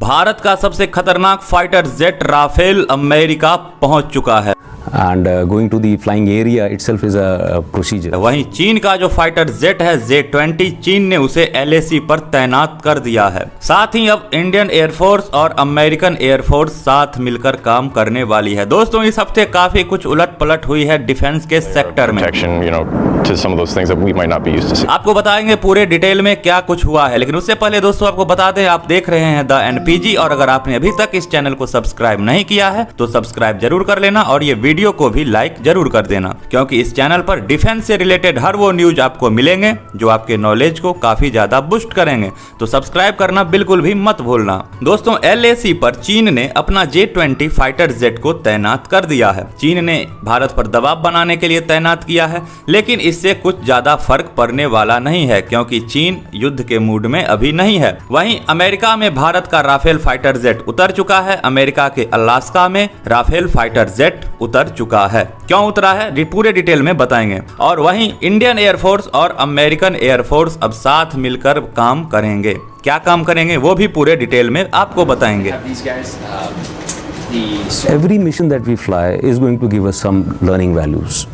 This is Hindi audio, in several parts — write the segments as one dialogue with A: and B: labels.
A: भारत का सबसे खतरनाक फाइटर जेट राफेल अमेरिका पहुंच चुका है।
B: And going to the flying area itself is a procedure.
A: वहीं चीन का जो फाइटर जेट है Z-20, चीन ने उसे LAC पर तैनात कर दिया है। साथ ही अब इंडियन एयरफोर्स और अमेरिकन एयरफोर्स साथ मिलकर काम करने वाली है। दोस्तों इस हफ्ते काफी कुछ उलट पलट हुई है डिफेंस के सेक्टर में। आपको बताएंगे पूरे डिटेल में क्या कुछ हुआ है, लेकिन उससे पहले दोस्तों आपको बता दें आप देख रहे हैं द NPG, और अगर आपने अभी तक इस चैनल को सब्सक्राइब नहीं किया है तो सब्सक्राइब जरूर कर लेना और ये वीडियो को भी लाइक जरूर कर देना, क्योंकि इस चैनल पर डिफेंस से रिलेटेड हर वो न्यूज आपको मिलेंगे जो आपके नॉलेज को काफी ज्यादा बूस्ट करेंगे। तो सब्सक्राइब करना बिल्कुल भी मत भूलना। दोस्तों LAC पर चीन ने अपना J-20 फाइटर जेट को तैनात कर दिया है। चीन ने भारत पर दबाव बनाने के लिए तैनात किया है, लेकिन इससे कुछ ज्यादा फर्क पड़ने वाला नहीं है, क्योंकि चीन युद्ध के मूड में अभी नहीं है। वहीं अमेरिका में भारत का राफेल फाइटर जेट उतर चुका है। अमेरिका के अलास्का में राफेल फाइटर जेट उतर चुका है। क्यों उतरा है पूरे डिटेल में बताएंगे। और वहीं इंडियन एयरफोर्स और अमेरिकन एयरफोर्स अब साथ मिलकर काम करेंगे। क्या काम करेंगे वो भी पूरे डिटेल में आपको बताएंगे।
B: Every mission that we fly is going to give us some learning values.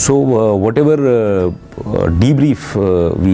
B: So whatever debrief we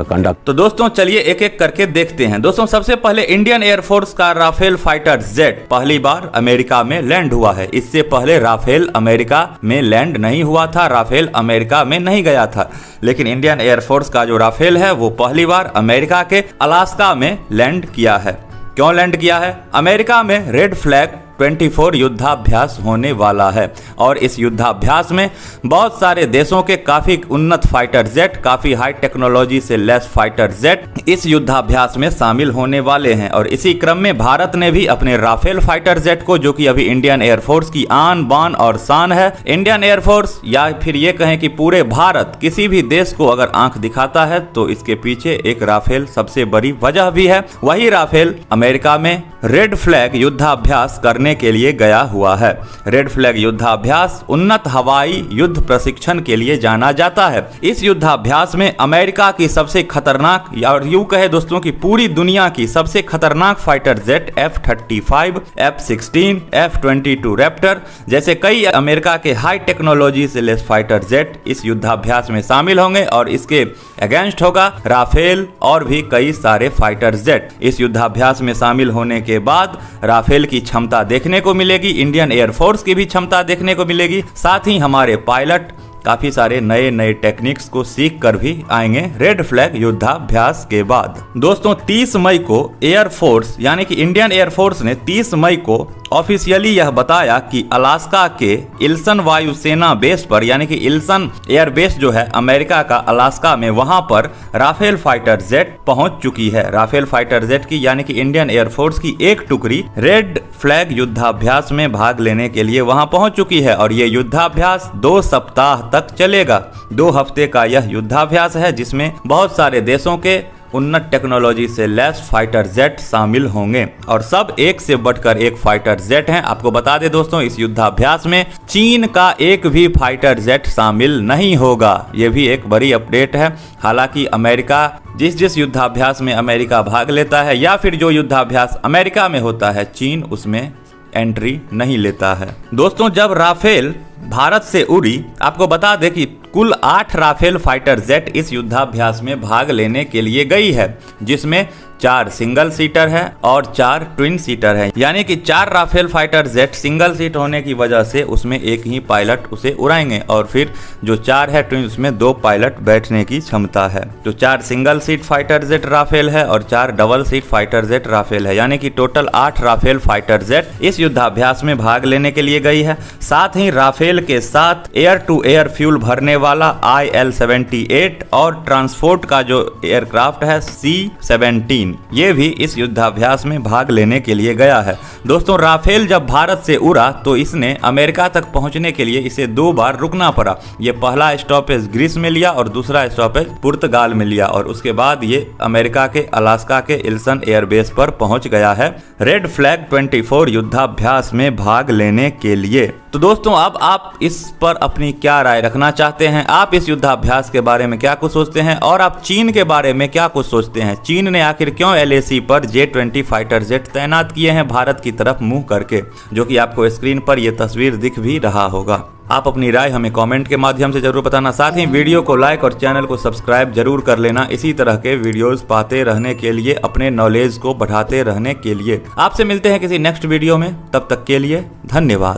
B: conduct.
A: तो दोस्तों चलिए एक एक करके देखते हैं। दोस्तों सबसे पहले इंडियन एयरफोर्स का राफेल फाइटर जेट पहली बार अमेरिका में लैंड हुआ है। इससे पहले राफेल अमेरिका में लैंड नहीं हुआ था, राफेल अमेरिका में नहीं गया था, लेकिन इंडियन एयरफोर्स का जो राफेल है वो पहली बार अमेरिका के अलास्का में लैंड किया है। क्यों लैंड किया है? अमेरिका में रेड फ्लैग 24 युद्धाभ्यास होने वाला है और इस युद्धाभ्यास में बहुत सारे देशों के काफी उन्नत फाइटर जेट, काफी हाई टेक्नोलॉजी से लेस फाइटर जेट इस युद्धाभ्यास में शामिल होने वाले हैं। और इसी क्रम में भारत ने भी अपने राफेल फाइटर जेट को, जो कि अभी इंडियन एयरफोर्स की आन बान और शान है, इंडियन एयरफोर्स या फिर ये कहें कि पूरे भारत किसी भी देश को अगर आंख दिखाता है तो इसके पीछे एक राफेल सबसे बड़ी वजह भी है। वही राफेल अमेरिका में रेड फ्लैग युद्धाभ्यास करने के लिए गया हुआ है। रेड फ्लैग युद्धाभ्यास उन्नत हवाई युद्ध प्रशिक्षण के लिए जाना जाता है। इस युद्धाभ्यास में अमेरिका की सबसे खतरनाक, और यूं कहे दोस्तों की पूरी दुनिया की सबसे खतरनाक fighter jet F-35, F-16, F-22 Raptor जैसे कई अमेरिका के हाई टेक्नोलॉजी से लेस फाइटर जेट इस युद्धाभ्यास में शामिल होंगे और इसके अगेंस्ट होगा राफेल और भी कई सारे फाइटर जेट। इस युद्धाभ्यास में शामिल होने के बाद राफेल की क्षमता देखने को मिलेगी, इंडियन एयरफोर्स की भी क्षमता देखने को मिलेगी। साथ ही हमारे पायलट काफी सारे नए नए टेक्निक्स को सीख कर भी आएंगे रेड फ्लैग युद्धाभ्यास के बाद। दोस्तों 30 मई को एयरफोर्स यानी कि इंडियन एयरफोर्स ने 30 मई को ऑफिशियली यह बताया कि अलास्का के इल्सन वायुसेना बेस पर, यानी कि इल्सन एयरबेस जो है अमेरिका का अलास्का में, वहां पर राफेल फाइटर जेट पहुंच चुकी है। राफेल फाइटर जेट की यानी कि इंडियन एयरफोर्स की एक टुकड़ी रेड फ्लैग युद्धाभ्यास में भाग लेने के लिए वहां पहुंच चुकी है और ये युद्धाभ्यास 2 सप्ताह तक चलेगा। 2 हफ्ते का यह युद्धाभ्यास है जिसमें बहुत सारे देशों के उन्नत टेक्नोलॉजी से लेस फाइटर जेट शामिल होंगे और सब एक से बढ़कर एक फाइटर जेट हैं। आपको बता दें दोस्तों इस युद्धाभ्यास में चीन का एक भी फाइटर जेट शामिल नहीं होगा। यह भी एक बड़ी अपडेट है। हालांकि अमेरिका जिस युद्धाभ्यास में अमेरिका भाग लेता है या फिर जो युद्धाभ्यास अमेरिका में होता है, चीन उसमें एंट्री नहीं लेता है। दोस्तों जब राफेल भारत से उड़ी, आपको बता दें कि कुल 8 राफेल फाइटर जेट इस युद्धाभ्यास में भाग लेने के लिए गई है, जिसमें 4 सिंगल सीटर है और 4 ट्विन सीटर है। यानी कि 4 Rafale fighter jet single seat होने की वजह से उसमें एक ही पायलट उसे उड़ाएंगे और फिर जो 4 है ट्विन, उसमें 2 पायलट बैठने की क्षमता है। तो 4 single seat fighter jet Rafale है और 4 double seat fighter jet Rafale है, यानी कि टोटल 8 राफेल फाइटर जेट इस युद्धाभ्यास में भाग लेने के लिए गई है। साथ ही राफेल के साथ एयर टू एयर फ्यूल भरने वाला IL-78 और ट्रांसपोर्ट का जो एयरक्राफ्ट है C-17, ये भी इस युद्धाभ्यास में भाग लेने के लिए गया है। दोस्तों राफेल जब भारत से उड़ा तो इसने अमेरिका तक पहुंचने के लिए इसे 2 बार रुकना पड़ा। ये पहला स्टॉपेज ग्रीस में लिया और दूसरा स्टॉपेज पुर्तगाल में लिया और उसके बाद ये अमेरिका के अलास्का के इल्सन एयरबेस पर पहुंच गया है रेड फ्लैग 24 युद्धाभ्यास में भाग लेने के लिए। तो दोस्तों अब आप इस पर अपनी क्या राय रखना चाहते हैं? आप इस युद्धाभ्यास के बारे में क्या कुछ सोचते हैं और आप चीन के बारे में क्या कुछ सोचते हैं? चीन ने आखिर क्यों LAC पर J-20 फाइटर जेट तैनात किए हैं भारत की तरफ मुंह करके, जो कि आपको स्क्रीन पर यह तस्वीर दिख भी रहा होगा। आप अपनी राय हमें कमेंट के माध्यम से जरूर बताना। साथ ही वीडियो को लाइक और चैनल को सब्सक्राइब जरूर कर लेना, इसी तरह के वीडियोस पाते रहने के लिए, अपने नॉलेज को बढ़ाते रहने के लिए। आपसे मिलते हैं किसी नेक्स्ट वीडियो में, तब तक के लिए धन्यवाद।